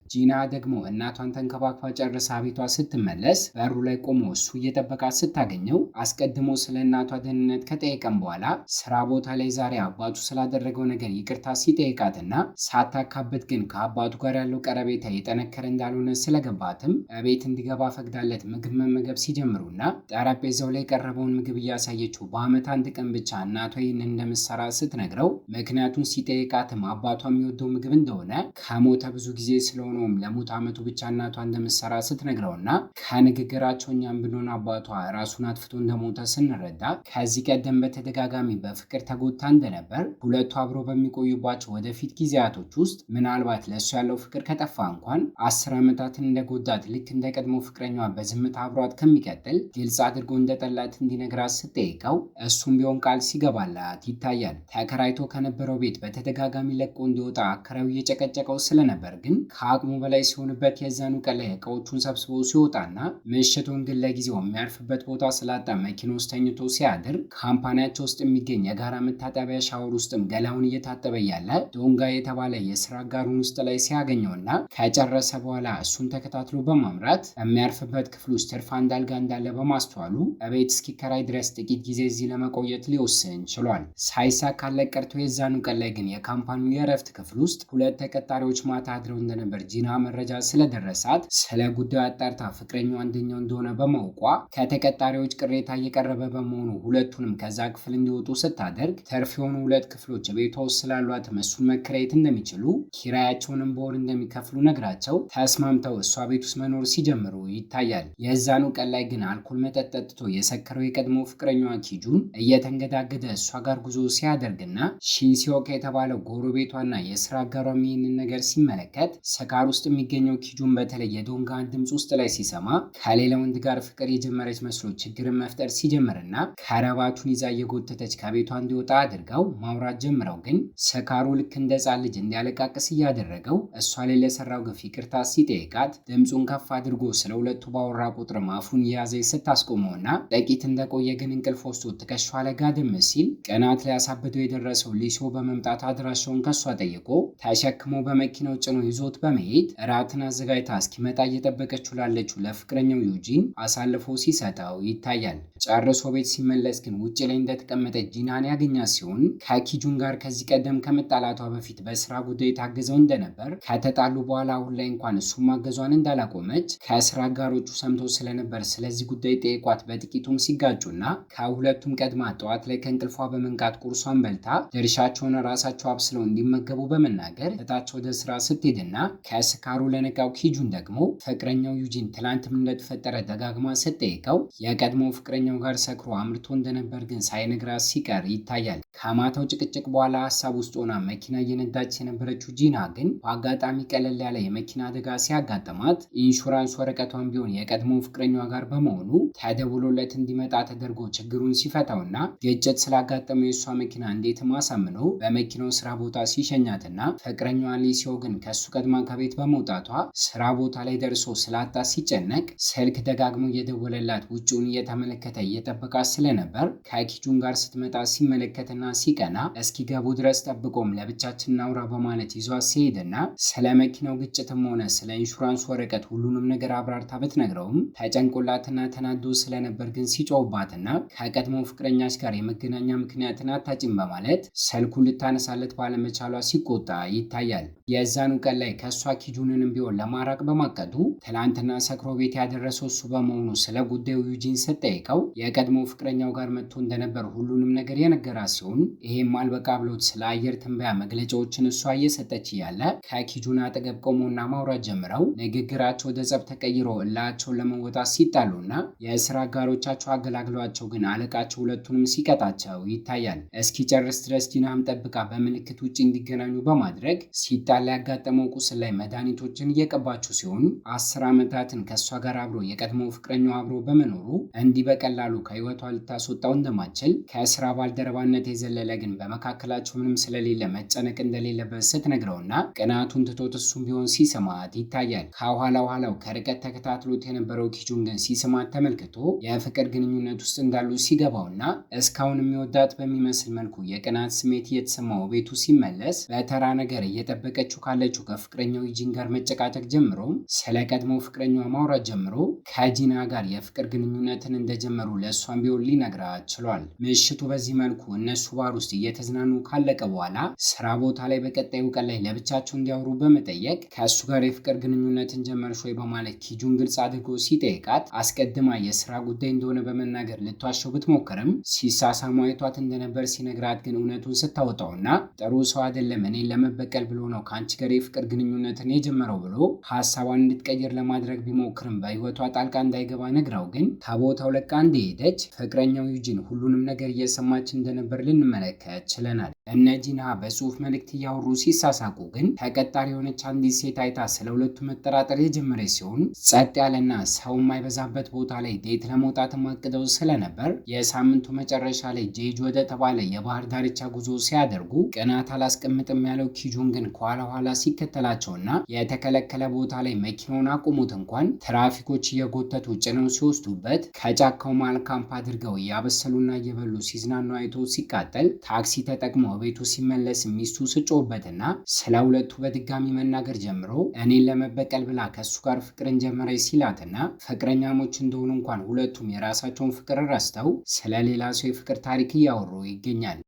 ጂና ደግሞ እናቷን ተንከባክባ ጨርሳ ቤቷ ስትመለስ በሩ ላይ ቆሞ እሱ እየጠበቃት ስታገኘው አስቀድሞ ስለ እናቷ ደህንነት ከጠየቀም በኋላ ስራ ቦታ ላይ ዛሬ አባቱ ስላደረገው ነገር ይቅርታ ሲጠይቃትና ሳታካበት ግን ከአባቱ ጋር ያለው ቀረቤታ የጠነከረ እንዳልሆነ ስለገባትም ቤት እንዲገባ ፈቅዳለት ምግብ መመገብ ሲጀምሩና ጠረጴዛው ላይ የቀረበውን ምግብ እያሳየችው በዓመት አንድ ቀን ብቻ እናቷ ይህንን እንደምትሰራ ስትነግረው ምክንያቱን ሲጠይቃትም አባቷ የሚወደው ምግብ እንደሆነ ከሞተ ብዙ ጊዜ ስለሆነ ለሙት ዓመቱ ብቻ እናቷ እንደምትሰራ ስትነግረውና ከንግግራቸው እኛም ብንሆን አባቷ ራሱን አጥፍቶ እንደሞተ ስንረዳ ከዚህ ቀደም በተደጋጋሚ በፍቅር ተጎድታ እንደነበር ሁለቱ አብሮ በሚቆዩባቸው ወደፊት ጊዜያቶች ውስጥ ምናልባት ለእሱ ያለው ፍቅር ከጠፋ እንኳን 10 ዓመታትን እንደጎዳት ልክ እንደ ቀድሞ ፍቅረኛዋ በዝምታ አብሯት ከሚቀጥል ግልጽ አድርጎ እንደጠላት እንዲነግራት ስትጠይቀው እሱም ቢሆን ቃል ሲገባላት ይታያል። ተከራይቶ ከነበረው ቤት በተደጋጋሚ ለቆ እንዲወጣ አከራዩ እየጨቀጨቀው ስለነበር ግን ከአቅሙ ከአቅሙ በላይ ሲሆንበት የዛኑ ቀን ላይ እቃዎቹን ሰብስቦ ሲወጣና ምሽቱን ግን ለጊዜው የሚያርፍበት ቦታ ስላጣ መኪና ውስጥ ተኝቶ ሲያድር ካምፓኒያቸው ውስጥ የሚገኝ የጋራ መታጠቢያ ሻወር ውስጥም ገላውን እየታጠበ ያለ ዶንጋ የተባለ የስራ አጋሩን ውስጥ ላይ ሲያገኘውና ከጨረሰ በኋላ እሱን ተከታትሎ በማምራት የሚያርፍበት ክፍል ውስጥ ትርፍ አንድ አልጋ እንዳለ በማስተዋሉ እቤት እስኪከራይ ድረስ ጥቂት ጊዜ እዚህ ለመቆየት ሊወስን ችሏል። ሳይሳካለት ቀርቶ የዛኑ ቀን ላይ ግን የካምፓኒው የእረፍት ክፍል ውስጥ ሁለት ተቀጣሪዎች ማታ አድረው እንደነበር ጂና መረጃ ስለደረሳት ስለ ጉዳዩ አጣርታ ፍቅረኛው አንደኛው እንደሆነ በማውቋ ከተቀጣሪዎች ቅሬታ እየቀረበ በመሆኑ ሁለቱንም ከዛ ክፍል እንዲወጡ ስታደርግ ተርፍ የሆኑ ሁለት ክፍሎች ቤቷ ውስጥ ስላሏት እሱን መከራየት እንደሚችሉ ኪራያቸውንም በወር እንደሚከፍሉ ነግራቸው ተስማምተው እሷ ቤት ውስጥ መኖር ሲጀምሩ ይታያል። የዛኑ ቀን ላይ ግን አልኮል መጠጥ ጠጥቶ የሰከረው የቀድሞ ፍቅረኛዋ ኪጁን እየተንገዳገደ እሷ ጋር ጉዞ ሲያደርግና ሺንሲዮካ የተባለው ጎረቤቷና የስራ አጋሯም ይህንን ነገር ሲመለከት ስካር ውስጥ የሚገኘው ኪጁን በተለይ የዶንጋን ድምፅ ውስጥ ላይ ሲሰማ ከሌላ ወንድ ጋር ፍቅር የጀመረች መስሎ ችግርን መፍጠር ሲጀምርና ከረባቱን ይዛ እየጎተተች ከቤቷ እንዲወጣ አድርገው ማውራት ጀምረው ግን ሰካሩ ልክ እንደ ሕፃን ልጅ እንዲያለቃቅስ እያደረገው እሷ ላይ ለሰራው ግፍ ይቅርታ ሲጠይቃት ድምፁን ከፍ አድርጎ ስለ ሁለቱ ባወራ ቁጥር አፉን እየያዘች ስታስቆመውና ጥቂት እንደቆየ ግን እንቅልፍ ወስዶ ትከሻ ላይ ጋደም ሲል ቀናት ላይ አሳብደው የደረሰው ሊሶ በመምጣት አድራሻውን ከሷ ጠይቆ ተሸክሞ በመኪናው ጭኖ ይዞት በመሄድ እራትን አዘጋጅታ እስኪመጣ እየጠበቀችው ላለችው ለፍቅረኛው ዩጂን አሳልፎ ሲሰጠው ይታያል። ጨርሶ ቤት ሲመለስ ግን ውጭ ላይ እንደተቀመጠች ጂናን ያገኛት ሲሆን ከኪጁን ጋር ከዚህ ቀደም ከመጣላቷ በፊት በስራ ጉዳይ ታግዘው እንደነበር ከተጣሉ በኋላ አሁን ላይ እንኳን እሱ ማገዟን እንዳላቆመች ከስራ አጋሮቹ ሰምቶ ስለነበር ስለዚህ ጉዳይ ጠይቋት በጥቂቱም ሲጋጩና ከሁለቱም ቀድማ ጠዋት ላይ ከእንቅልፏ በመንቃት ቁርሷን በልታ ድርሻቸውን ራሳቸው አብስለው እንዲመገቡ በመናገር እታቸው ወደ ስራ ስትሄድና ከስካሩ ለነቃው ኪጁን ደግሞ ፍቅረኛው ዩጂን ትላንትም እንደተፈጠረ ደጋግማ ስትጠይቀው የቀድሞ ፍቅረኛው ጋር ሰክሮ አምርቶ እንደነበር ግን ሳይነግራት ሲቀር ይታያል። ከማታው ጭቅጭቅ በኋላ ሀሳብ ውስጥ ሆና መኪና እየነዳች የነበረችው ጂና ግን በአጋጣሚ ቀለል ያለ የመኪና አደጋ ሲያጋጥማት ኢንሹራንስ ወረቀቷን ቢሆን የቀድሞ ፍቅረኛዋ ጋር በመሆኑ ተደውሎለት እንዲመጣ ተደርጎ ችግሩን ሲፈታውና ግጭት ስላጋጠመው የእሷ መኪና እንዴትም አሳምኖ በመኪናው ስራ ቦታ ሲሸኛትና ፍቅረኛዋ ሊሲዮ ግን ከሱ ቀድማ ከቤት በመውጣቷ ስራ ቦታ ላይ ደርሶ ስላጣ ሲጨነቅ ስልክ ደጋግሞ እየደወለላት ውጭውን እየተመለከተ እየጠበቃት ስለነበር ከኪጁን ጋር ስትመጣ ሲመለከትና ሲቀና እስኪገቡ ድረስ ጠብቆም ለብቻችን እናውራ በማለት ይዟት ሲሄድና ስለ መኪናው ግጭትም ሆነ ስለ ኢንሹራንስ ወረቀት ሁሉንም ነገር አብራርታ ብትነግረውም ተጨንቆላትና ተናዶ ስለነበር ግን ሲጮውባትና ከቀድሞ ፍቅረኛች ጋር የመገናኛ ምክንያትን አታጭም በማለት ስልኩን ልታነሳለት ባለመቻሏ ሲቆጣ ይታያል። የዛኑ ቀን ላይ ከእሷ ኪጁንንም ቢሆን ለማራቅ በማቀዱ ትላንትና ሰክሮ ቤት ያደረሰው እሱ በመሆኑ ስለ ጉዳዩ ዩጂን ስትጠይቀው የቀድሞ ፍቅረኛው ጋር መጥቶ እንደነበር ሁሉንም ነገር የነገራት ሲሆን ይሄም አልበቃ ብሎት ስለ አየር ትንበያ መግለጫዎችን እሷ እየሰጠች እያለ ከኪጁን አጠገብ ቆሞና ማውራት ጀምረው ንግግራቸው ወደ ጸብ ተቀይሮ እላቸውን ለመወጣት ሲጣሉና የስራ አጋሮቻቸው አገላግሏቸው ግን አለቃቸው ሁለቱንም ሲቀጣቸው ይታያል። እስኪጨርስ ድረስ ጂናም ጠብቃ በምልክት ውጭ እንዲገናኙ በማድረግ ሲጣላ ያጋጠመው ቁስል ላይ መድኃኒቶችን እየቀባችው ሲሆን 10 ዓመታትን ከእሷ ጋር አብሮ የቀድሞ ፍቅረኛው አብሮ በመኖሩ እንዲህ በቀላሉ ከህይወቷ ልታስወጣው እንደማትችል ከስራ ባልደረባነት የዘለለ ግን በመካከላቸው ምንም ስለሌለ መጨነቅ እንደሌለበት ስትነግረውና ቅናቱን ትቶት እሱም ቢሆን ሲስማት ይታያል። ከኋላው ከርቀት ተከታትሎት የነበረው ኪጁን ግን ሲስማት ተመልክቶ የፍቅር ግንኙነት ውስጥ እንዳሉ ሲገባውና እስካሁን የሚወዳት በሚመስል መልኩ የቅናት ስሜት እየተሰማው ቤቱ ሲመለስ በተራ ነገር እየጠበቀችው ካለችው ከፍቅረኛው ዩጂን ጋር መጨቃጨቅ ጀምሮ ስለ ቀድሞ ፍቅረኛዋ ማውራት ጀምሮ ከጂና ጋር የፍቅር ግንኙነትን እንደጀመሩ ለእሷም ቢሆን ሊነግራት ችሏል። ምሽቱ በዚህ መልኩ እነሱ ባር ውስጥ እየተዝናኑ ካለቀ በኋላ ስራ ቦታ ላይ በቀጣዩ ቀን ላይ ለብቻቸው እንዲያወሩ በመጠየቅ ከእሱ ጋር የፍቅር ግንኙነትን ጀመርሽ ወይ በማለት ኪጁን ግልጽ አድርጎ ሲጠይቃት አስቀድማ የስራ ጉዳይ እንደሆነ በመናገር ልትዋሸው ብትሞክርም ሲሳሳሙ አይቷት እንደነበር ሲነግራት ግን እውነቱን ስታወጣውና ጥሩ ሰው አይደለም እኔን ለመበቀል ብሎ ነው ከአንቺ ጋር የፍቅር ግንኙነትን የጀመረው ብሎ ሀሳቧን እንድትቀይር ለማድረግ ቢሞክርም በህይወቷ ጣልቃ እንዳይገባ ነግራው ግን ከቦታው ለቃ እንደሄደች ፍቅረኛው ዩጂን ሁሉንም ነገር እየሰማች እንደነበር ልንመለከት ችለናል። እነ ጂና በጽሁፍ መልእክት እያወሩ ሲሳሳቁ ግን ተቀጣሪ የሆነች አንዲት ሴት አይታ ስለ ሁለቱ መጠራጠር የጀመረች ሲሆን ጸጥ ያለና ሰው የማይበዛበት ቦታ ላይ ዴት ለመውጣት አቅደው ስለነበር የሳምንቱ መጨረሻ ላይ ጄጅ ወደ ተባለ የባህር ዳርቻ ጉዞ ሲያደርጉ ቅናት አላስቀምጥም ያለው ኪጁን ግን ከኋላ ኋላ ሲከተላቸውና የተከለከለ ቦታ ላይ መኪናውን አቁሙት እንኳን ትራፊኮች እየጎተቱ ጭነው ሲወስዱበት ከጫካው መሃል ካምፕ አድርገው እያበሰሉና እየበሉ ሲዝናኑ አይቶ ሲቃጠል ታክሲ ተጠቅሞ ቤቱ ሲመለስ ሚስቱ ስጮህበትና ስለ ሁለቱ በድጋሚ መናገር ጀምሮ እኔን ለመበቀል ብላ ከሱ ጋር ፍቅርን ጀመረች ሲላትና ፍቅረኛሞች እንደሆኑ እንኳን ሁለቱም የራሳቸውን ፍቅር ረስተው ስለ ሌላ ሰው የፍቅር ታሪክ እያወሩ ይገኛል።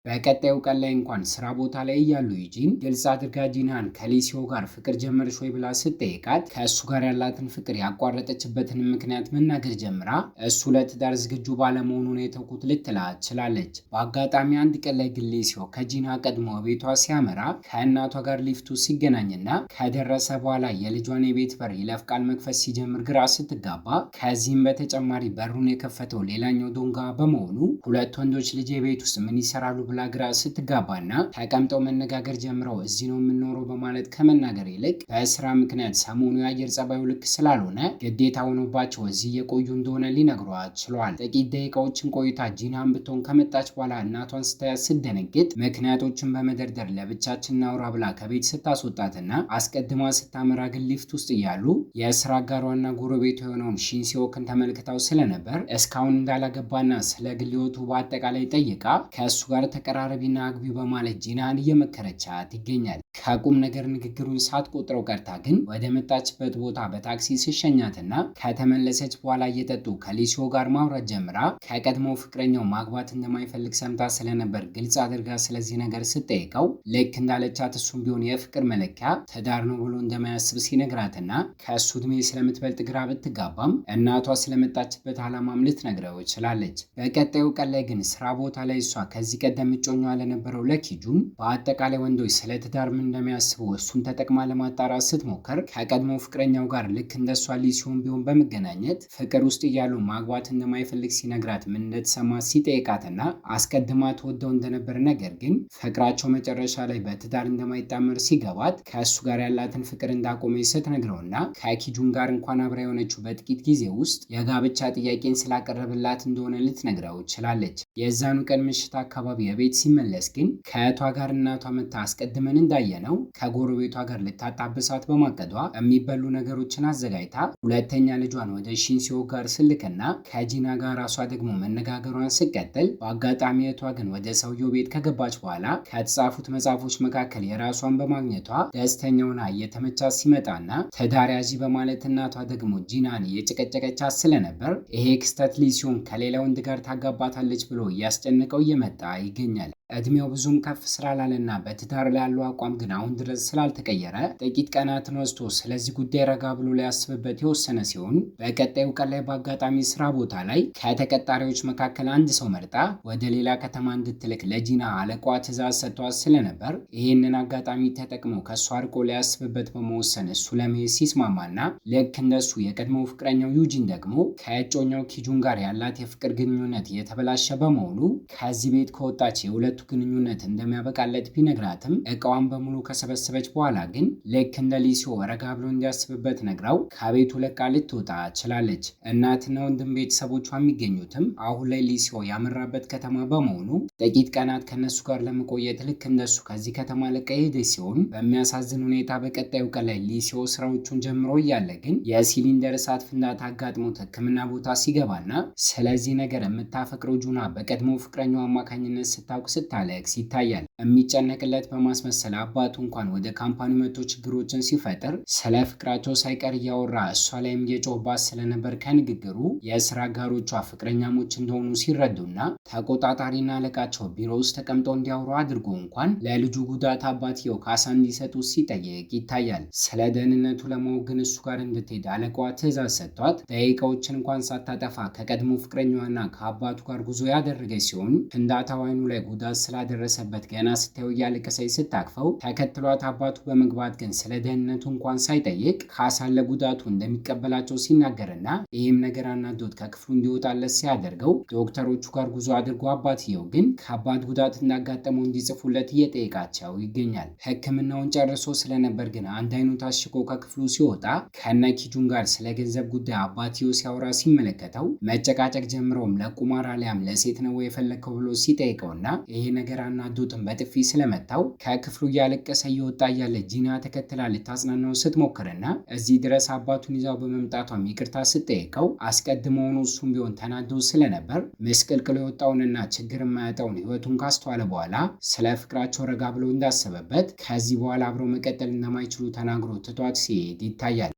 በቀጣዩ ቀን ላይ እንኳን ስራ ቦታ ላይ እያሉ ዩጂን ግልጽ አድርጋ ጂናን ከሊሲዮ ጋር ፍቅር ጀመርሽ ወይ ብላ ስትጠይቃት ከእሱ ጋር ያላትን ፍቅር ያቋረጠችበትን ምክንያት መናገር ጀምራ እሱ ለትዳር ዝግጁ ባለመሆኑ ነው የተውኩት ልትላት ትችላለች። በአጋጣሚ አንድ ቀን ላይ ግን ሊሲዮ ከጂና ቀድሞ ቤቷ ሲያመራ ከእናቷ ጋር ሊፍቱ ሲገናኝና ከደረሰ በኋላ የልጇን የቤት በር ይለፍ ቃል መክፈት ሲጀምር ግራ ስትጋባ፣ ከዚህም በተጨማሪ በሩን የከፈተው ሌላኛው ዶንጋ በመሆኑ ሁለት ወንዶች ልጅ ቤት ውስጥ ምን ይሰራሉ ብላ ግራ ስትጋባና ተቀምጠው መነጋገር ጀምረው እዚህ ነው የምንኖረው በማለት ከመናገር ይልቅ በስራ ምክንያት ሰሞኑ የአየር ጸባዩ ልክ ስላልሆነ ግዴታ ሆኖባቸው እዚህ የቆዩ እንደሆነ ሊነግሯት ችሏል። ጥቂት ደቂቃዎችን ቆይታ ጂናን ብትሆን ከመጣች በኋላ እናቷን ስታያት ስትደነግጥ ምክንያቶችን በመደርደር ለብቻችን እናውራ ብላ ከቤት ስታስወጣትና አስቀድማ ስታመራ ግን ሊፍት ውስጥ እያሉ የስራ አጋሯና ጎረቤቱ የሆነውን ሺንሲዮክን ተመልክታው ስለነበር እስካሁን እንዳላገባና ስለ ግል ሕይወቱ በአጠቃላይ ጠይቃ ከእሱ ጋር ተቀራረቢና አግቢ በማለት ጂናን እየመከረቻት ይገኛል። ከቁም ነገር ንግግሩን ሳትቆጥረው ቀርታ ግን ወደ መጣችበት ቦታ በታክሲ ስሸኛትና ከተመለሰች በኋላ እየጠጡ ከሊሲዮ ጋር ማውራት ጀምራ ከቀድሞ ፍቅረኛው ማግባት እንደማይፈልግ ሰምታ ስለነበር ግልጽ አድርጋ ስለዚህ ነገር ስትጠይቀው ልክ እንዳለቻት እሱም ቢሆን የፍቅር መለኪያ ትዳር ነው ብሎ እንደማያስብ ሲነግራትና ከእሱ እድሜ ስለምትበልጥ ግራ ብትጋባም እናቷ ስለመጣችበት ዓላማም ልትነግረው ይችላለች። በቀጣዩ ቀን ላይ ግን ስራ ቦታ ላይ እሷ ከዚህ ቀደም እጮኛዋ ለነበረው ለኪጁን በአጠቃላይ ወንዶች ስለ ትዳር ምን እንደሚያስቡ እሱን ተጠቅማ ለማጣራት ስትሞክር ከቀድሞ ፍቅረኛው ጋር ልክ እንደሷ ሊሲዮን ቢሆን በመገናኘት ፍቅር ውስጥ እያሉ ማግባት እንደማይፈልግ ሲነግራት ምን እንደተሰማ ሲጠይቃትና አስቀድማ ተወደው እንደነበር ነገር ግን ፍቅራቸው መጨረሻ ላይ በትዳር እንደማይጣመር ሲገባት ከእሱ ጋር ያላትን ፍቅር እንዳቆመች ስትነግረውና ከኪጁን ጋር እንኳን አብራ የሆነችው በጥቂት ጊዜ ውስጥ የጋብቻ ጥያቄን ስላቀረበላት እንደሆነ ልትነግረው ችላለች። የዛኑ ቀን ምሽት አካባቢ የቤት ሲመለስ ግን ከእህቷ ጋር እናቷ መታ አስቀድመን እንዳየነው ከጎረቤቷ ጋር ልታጣብሳት በማቀዷ የሚበሉ ነገሮችን አዘጋጅታ ሁለተኛ ልጇን ወደ ሺንሲዮ ጋር ስልክና ከጂና ጋር ራሷ ደግሞ መነጋገሯን ስቀጥል በአጋጣሚ እህቷ ግን ወደ ሰውየው ቤት ከገባች በኋላ ከተጻፉት መጽሐፎች መካከል የራሷን በማግኘቷ ደስተኛውና እየተመቻት ሲመጣና ትዳር ያዢ በማለት እናቷ ደግሞ ጂናን እየጨቀጨቀቻት ስለነበር ይሄ ክስተት ሊሲዮን ከሌላ ወንድ ጋር ታጋባታለች ብሎ እያስጨነቀው እየመጣ ይገኛል። እድሜው ብዙም ከፍ ስላላለና በትዳር ላይ ያለው አቋም ግን አሁን ድረስ ስላልተቀየረ ጥቂት ቀናትን ወስዶ ስለዚህ ጉዳይ ረጋ ብሎ ሊያስብበት የወሰነ ሲሆን በቀጣዩ ቀን ላይ በአጋጣሚ ስራ ቦታ ላይ ከተቀጣሪዎች መካከል አንድ ሰው መርጣ ወደ ሌላ ከተማ እንድትልክ ለጂና አለቃዋ ትዕዛዝ ሰጥቷት ስለነበር ይህንን አጋጣሚ ተጠቅሞ ከእሱ አርቆ ሊያስብበት በመወሰን እሱ ለመሄድ ሲስማማና ልክ እንደሱ የቀድሞ ፍቅረኛው ዩጂን ደግሞ ከእጮኛው ኪጁን ጋር ያላት የፍቅር ግንኙነት የተበላሸ በመሆኑ ከዚህ ቤት ከወጣች የሁለቱ ግንኙነት እንደሚያበቃለት ቢነግራትም እቃዋን በሙሉ ከሰበሰበች በኋላ ግን ልክ እንደ ሊሲዮ ረጋ ብሎ እንዲያስብበት ነግራው ከቤቱ ለቃ ልትወጣ ችላለች። እናትና ወንድም ቤተሰቦቿ የሚገኙትም አሁን ላይ ሊሲዮ ያመራበት ከተማ በመሆኑ ጥቂት ቀናት ከነሱ ጋር ለመቆየት ልክ እንደሱ ከዚህ ከተማ ለቃ ሄደች ሲሆን በሚያሳዝን ሁኔታ በቀጣዩ ቀን ላይ ሊሲዮ ስራዎቹን ጀምሮ እያለ ግን የሲሊንደር እሳት ፍንዳታ አጋጥሞት ሕክምና ቦታ ሲገባና ስለዚህ ነገር የምታፈቅረው ጁና በቀድሞ ፍቅረኛው አማካኝነት ስታውቅ ስታለቅስ ይታያል። የሚጨነቅለት በማስመሰል አባቱ እንኳን ወደ ካምፓኒ መጥቶ ችግሮችን ሲፈጥር ስለ ፍቅራቸው ሳይቀር እያወራ እሷ ላይም እየጮህባት ስለነበር ከንግግሩ የስራ አጋሮቿ ፍቅረኛሞች እንደሆኑ ሲረዱና ተቆጣጣሪና አለቃቸው ቢሮ ውስጥ ተቀምጠው እንዲያወሩ አድርጎ እንኳን ለልጁ ጉዳት አባትየው ካሳ እንዲሰጡ ሲጠየቅ ይታያል። ስለ ደህንነቱ ለማወቅ ግን እሱ ጋር እንድትሄድ አለቃዋ ትዕዛዝ ሰጥቷት ደቂቃዎችን እንኳን ሳታጠፋ ከቀድሞ ፍቅረኛዋና ከአባቱ ጋር ጉዞ ያደረገች ሲሆን ፍንዳታው አይኑ ላይ ጉዳት ስላደረሰበት ገና ስታየው እያለቀሰች ስታቅፈው ተከትሏት አባቱ በመግባት ግን ስለ ደህንነቱ እንኳን ሳይጠይቅ ካሳ ለጉዳቱ እንደሚቀበላቸው ሲናገርና ይህም ነገር አናዶት ከክፍሉ እንዲወጣለት ሲያደርገው ዶክተሮቹ ጋር ጉዞ አድርጎ አባትየው ግን ከባድ ጉዳት እንዳጋጠመው እንዲጽፉለት እየጠየቃቸው ይገኛል። ሕክምናውን ጨርሶ ስለነበር ግን አንድ አይኑ ታሽጎ ከክፍሉ ሲወጣ ከነ ኪጁን ጋር ስለ ገንዘብ ጉዳይ አባትየው ሲያወራ ሲመለከተው መጨቃጨቅ ጀምረውም ለቁማር አሊያም ለሴት ነው የፈለግከው ብሎ ሲጠይቀውና ይሄ ነገር አናዶትም በጥፊ ስለመታው ከክፍሉ እያለቀሰ እየወጣ እያለ ጂና ተከትላ ልታጽናናው ስትሞክርና እዚህ ድረስ አባቱን ይዛው በመምጣቷም ይቅርታ ስትጠይቀው አስቀድሞውኑ እሱም ቢሆን ተናዶ ስለነበር ምስቅልቅል የወጣውንና ችግር የማያጣውን ህይወቱን ካስተዋለ በኋላ ስለ ፍቅራቸው ረጋ ብሎ እንዳሰበበት ከዚህ በኋላ አብረው መቀጠል እንደማይችሉ ተናግሮ ትቷት ሲሄድ ይታያል።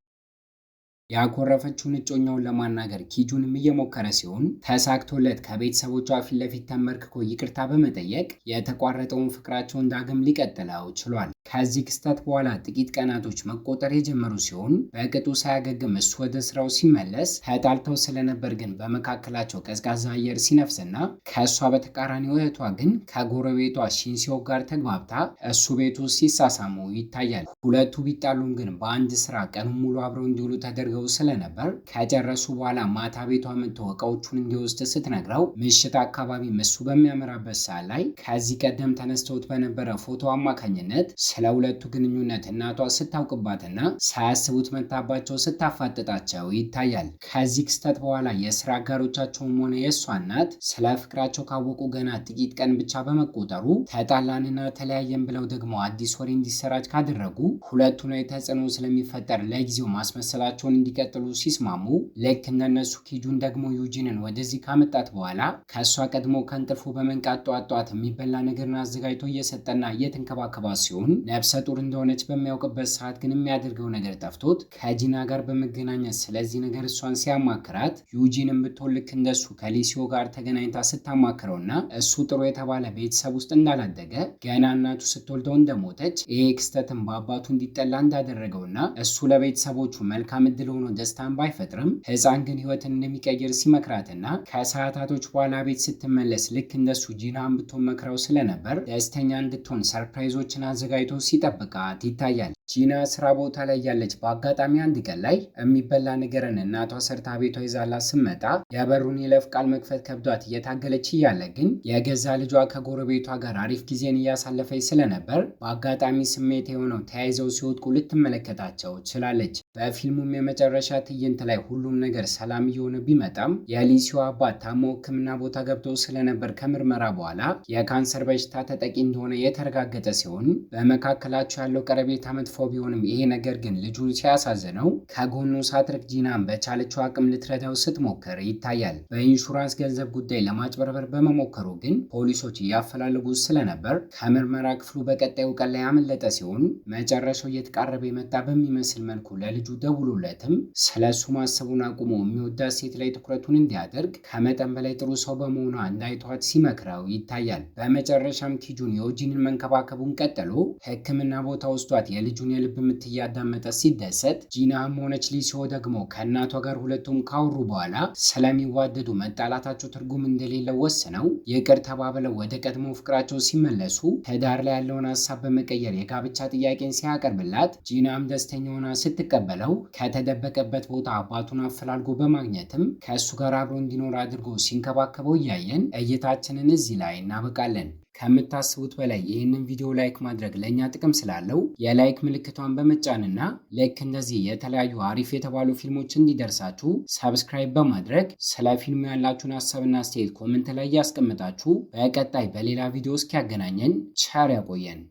ያኮረፈችውን እጮኛውን ለማናገር ኪጁንም እየሞከረ ሲሆን ተሳክቶለት ከቤተሰቦቿ ፊት ለፊት ተንበርክኮ ይቅርታ በመጠየቅ የተቋረጠውን ፍቅራቸውን ዳግም ሊቀጥለው ችሏል። ከዚህ ክስተት በኋላ ጥቂት ቀናቶች መቆጠር የጀመሩ ሲሆን በቅጡ ሳያገግም እሱ ወደ ስራው ሲመለስ ተጣልተው ስለነበር ግን በመካከላቸው ቀዝቃዛ አየር ሲነፍስና ከእሷ በተቃራኒው እህቷ ግን ከጎረቤቷ ሺንሲዮ ጋር ተግባብታ እሱ ቤቱ ሲሳሳሙ ይታያል። ሁለቱ ቢጣሉም ግን በአንድ ስራ ቀኑን ሙሉ አብረው እንዲውሉ ተደርገው ስለነበር ከጨረሱ በኋላ ማታ ቤቷ መጥቶ እቃዎቹን እንዲወስድ ስትነግረው ምሽት አካባቢ እሱ በሚያመራበት ሰዓት ላይ ከዚህ ቀደም ተነስተውት በነበረ ፎቶ አማካኝነት ስለ ሁለቱ ግንኙነት እናቷ ስታውቅባትና ሳያስቡት መታባቸው ስታፋጥጣቸው ይታያል። ከዚህ ክስተት በኋላ የስራ አጋሮቻቸውም ሆነ የእሷ እናት ስለ ፍቅራቸው ካወቁ ገና ጥቂት ቀን ብቻ በመቆጠሩ ተጣላንና ተለያየን ብለው ደግሞ አዲስ ወሬ እንዲሰራጭ ካደረጉ ሁለቱ ላይ ተጽዕኖ ስለሚፈጠር ለጊዜው ማስመሰላቸውን እንዲቀጥሉ ሲስማሙ ልክ እንደነሱ ኪጁን ደግሞ ዩጂንን ወደዚህ ካመጣት በኋላ ከእሷ ቀድሞ ከእንቅልፉ በመንቃት ጧት የሚበላ ነገርን አዘጋጅቶ እየሰጠና እየተንከባከባት ሲሆን ነፍሰ ጡር እንደሆነች በሚያውቅበት ሰዓት ግን የሚያደርገው ነገር ጠፍቶት ከጂና ጋር በመገናኘት ስለዚህ ነገር እሷን ሲያማክራት ዩጂንን ብትሆን ልክ እንደሱ ከሊሲዮ ጋር ተገናኝታ ስታማክረውና እሱ ጥሩ የተባለ ቤተሰብ ውስጥ እንዳላደገ ገና እናቱ ስትወልደው እንደሞተች ይሄ ክስተትን በአባቱ እንዲጠላ እንዳደረገውና እሱ ለቤተሰቦቹ መልካም እድል ሆኖ ደስታን ባይፈጥርም ሕፃን ግን ህይወትን እንደሚቀይር ሲመክራትና ከሰዓታቶች በኋላ ቤት ስትመለስ ልክ እንደሱ ጂናን ብትሆን መክረው ስለነበር ደስተኛ እንድትሆን ሰርፕራይዞችን አዘጋጅቶ ሲጠብቃት ይታያል። ጂና ስራ ቦታ ላይ ያለች በአጋጣሚ አንድ ቀን ላይ የሚበላ ነገርን እናቷ ሰርታ ቤቷ ይዛላት ስመጣ የበሩን የለፍ ቃል መክፈት ከብዷት እየታገለች እያለ ግን የገዛ ልጇ ከጎረቤቷ ጋር አሪፍ ጊዜን እያሳለፈች ስለነበር በአጋጣሚ ስሜት የሆነው ተያይዘው ሲወድቁ ልትመለከታቸው ችላለች። በፊልሙም የመጨረሻ ትዕይንት ላይ ሁሉም ነገር ሰላም እየሆነ ቢመጣም የሊሲዮ አባት ታሞ ሕክምና ቦታ ገብቶ ስለነበር ከምርመራ በኋላ የካንሰር በሽታ ተጠቂ እንደሆነ የተረጋገጠ ሲሆን በመካከላቸው ያለው ቀረቤታ መጥፎ ቢሆንም ይሄ ነገር ግን ልጁን ሲያሳዝነው ከጎኑ ሳትርቅ ጂናን በቻለችው አቅም ልትረዳው ስትሞክር ይታያል። በኢንሹራንስ ገንዘብ ጉዳይ ለማጭበርበር በመሞከሩ ግን ፖሊሶች እያፈላለጉት ስለነበር ከምርመራ ክፍሉ በቀጣዩ ቀን ላይ ያመለጠ ሲሆን መጨረሻው እየተቃረበ የመጣ በሚመስል መልኩ ለልጁ ደውሎለትም ስለሱ ማሰቡን አቁሞ የሚወዳት ሴት ላይ ትኩረቱን እንዲያደርግ ከመጠን በላይ ጥሩ ሰው በመሆኗ እንዳይተዋት ሲመክረው ይታያል። በመጨረሻም ኪጁን ዩጂንን መንከባከቡን ቀጥሎ ሕክምና ቦታ ወስዷት የልጁን የልብ ምት እያዳመጠ ሲደሰት ጂናም ሆነች ሊሲዮ ደግሞ ከእናቷ ጋር ሁለቱም ካወሩ በኋላ ስለሚዋደዱ መጣላታቸው ትርጉም እንደሌለው ወስነው ይቅር ተባብለው ወደ ቀድሞ ፍቅራቸው ሲመለሱ ትዳር ላይ ያለውን ሀሳብ በመቀየር የጋብቻ ጥያቄን ሲያቀርብላት ጂናም ደስተኛ ሆና ስትቀበለው ከተደበቀበት ቦታ አባቱን አፈላልጎ በማግኘትም ከእሱ ጋር አብሮ እንዲኖር አድርጎ ሲንከባከበው እያየን እይታችንን እዚህ ላይ እናበቃለን። ከምታስቡት በላይ ይህንን ቪዲዮ ላይክ ማድረግ ለእኛ ጥቅም ስላለው የላይክ ምልክቷን በመጫንና ልክ እንደዚህ የተለያዩ አሪፍ የተባሉ ፊልሞች እንዲደርሳችሁ ሰብስክራይብ በማድረግ ስለ ፊልሙ ያላችሁን ሀሳብና አስተያየት ኮመንት ላይ ያስቀምጣችሁ። በቀጣይ በሌላ ቪዲዮ እስኪያገናኘን ቸር ያቆየን።